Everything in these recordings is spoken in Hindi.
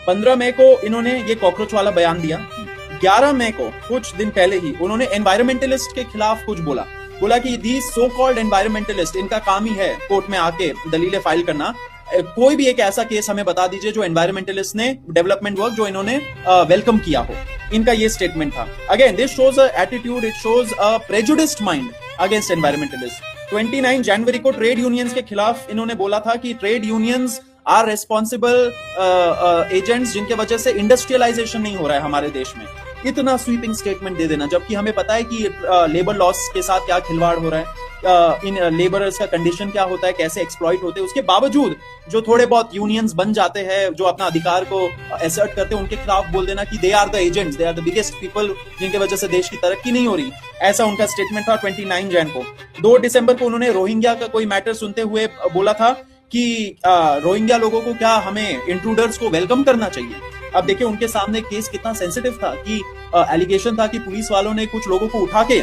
15 मई को इन्होंने ये कॉकरोच वाला बयान दिया। 11 मई को कुछ दिन पहले ही उन्होंने एनवायरमेंटलिस्ट के खिलाफ कुछ बोला कि दी सो कॉल्ड एनवायरमेंटलिस्ट, इनका काम ही है कोर्ट में आके दलीलें फाइल करना। कोई भी एक ऐसा केस हमें बता दीजिए जो एनवायरमेंटलिस्ट ने डेवलपमेंट वर्क जो इन्होंने वेलकम किया हो। इनका ये स्टेटमेंट था। Again this shows a attitude, it shows a prejudiced mind against environmentalist. 29 जनवरी को ट्रेड यूनियंस के खिलाफ इन्होंने बोला था कि trade unions are responsible agents जिनके वजह से इंडस्ट्रियलाइजेशन नहीं हो रहा है हमारे देश में। इतना स्वीपिंग स्टेटमेंट दे देना, जबकि हमें पता है कि लेबर लॉस के साथ क्या खिलवाड़ हो रहा है, इन लेबरर्स का कंडीशन क्या होता है, कैसे एक्सप्लॉइट होते हैं। उसके बावजूद जो थोड़े बहुत यूनियंस बन जाते हैं, जो अपना अधिकार को एसर्ट करते हैं, उनके खिलाफ बोल देना कि they are the agents, they are the biggest people जिनके वजह से देश की तरक्की नहीं हो रही। ऐसा उनका स्टेटमेंट था 29 जैन को। 2 दिसंबर को उन्होंने रोहिंग्या का कोई मैटर सुनते हुए बोला था कि रोहिंग्या लोगों को क्या हमें इंट्रूडर्स को वेलकम करना चाहिए। अब देखिए उनके सामने केस कितना सेंसिटिव था कि एलिगेशन था कि पुलिस वालों ने कुछ लोगों को उठा के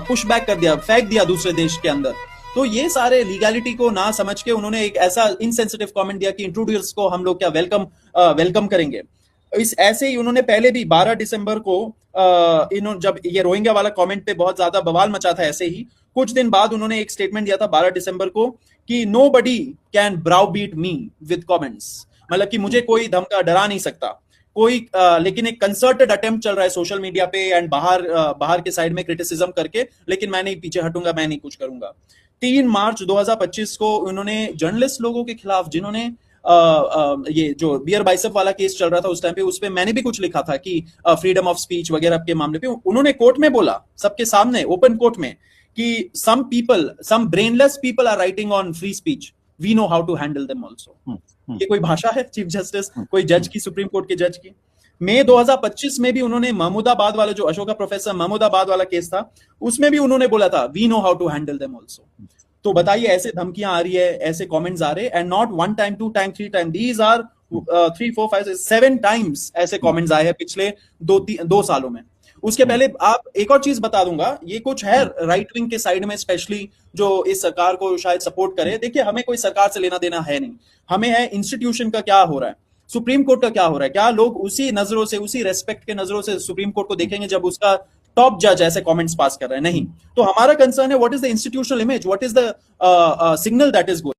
पुश बैक कर दिया, फेंक दिया दूसरे देश के अंदर। तो ये सारे लीगैलिटी को ना समझ के उन्होंने एक ऐसा इनसेंसिटिव कमेंट दिया कि इंट्रूडर्स को हम लोग क्या वेलकम करेंगे। इस ऐसे ही उन्होंने पहले भी 12 दिसंबर को इन्होंने जब ये रोहिंग्या वाला कमेंट पे बहुत ज्यादा बवाल मचा था, ऐसे ही कुछ दिन बाद उन्होंने एक स्टेटमेंट दिया था 12 दिसंबर को कि nobody can browbeat me with comments, मतलब कि मुझे कोई धमका डरा नहीं सकता कोई। लेकिन एक कंसर्टेड अटेम्प्ट चल रहा है सोशल मीडिया पे एंड बाहर के साइड में क्रिटिसिज्म करके, लेकिन मैं नहीं पीछे हटूंगा, मैं नहीं कुछ करूंगा। 3 मार्च 2025 को उन्होंने जर्नलिस्ट लोगों के खिलाफ जिन्होंने ये जो बियर बाइसेप वाला केस चल रहा था उस टाइम पे, उस पे मैंने भी कुछ लिखा था कि फ्रीडम ऑफ स्पीच वगैरह के मामले पे उन्होंने कोर्ट में बोला, सबके सामने ओपन कोर्ट में, कि some brainless people are writing on free speech, we know how to handle them also। ये कोई भाषा है चीफ जस्टिस, कोई जज की, सुप्रीम कोर्ट के जज की। मई 2025 में भी उन्होंने महमूदाबाद वाला जो अशोका प्रोफेसर महमूदाबाद वाला केस था, उसमें भी उन्होंने बोला था we know how to handle them also. तो बताइए ऐसे धमकियां आ रही है, ऐसे कमेंट्स आ रहे, and not 1 time 2 time 3 time, these are 3 4 5 7 times ऐसे कमेंट्स आए हैं पिछले 2 सालों में। उसके पहले आप एक और चीज बता दूंगा, ये कुछ है राइट विंग के साइड में स्पेशली जो इस सरकार को शायद सपोर्ट करे। देखिए हमें कोई सरकार से लेना देना है नहीं, हमें है इंस्टीट्यूशन का क्या हो रहा है, सुप्रीम कोर्ट का क्या हो रहा है। क्या लोग उसी नजरों से, उसी रेस्पेक्ट के नजरों से सुप्रीम कोर्ट को देखेंगे जब उसका टॉप जज ऐसे कमेंट्स पास कर रहे हैं? नहीं। तो हमारा कंसर्न है what is the institutional image, what is the signal that is going.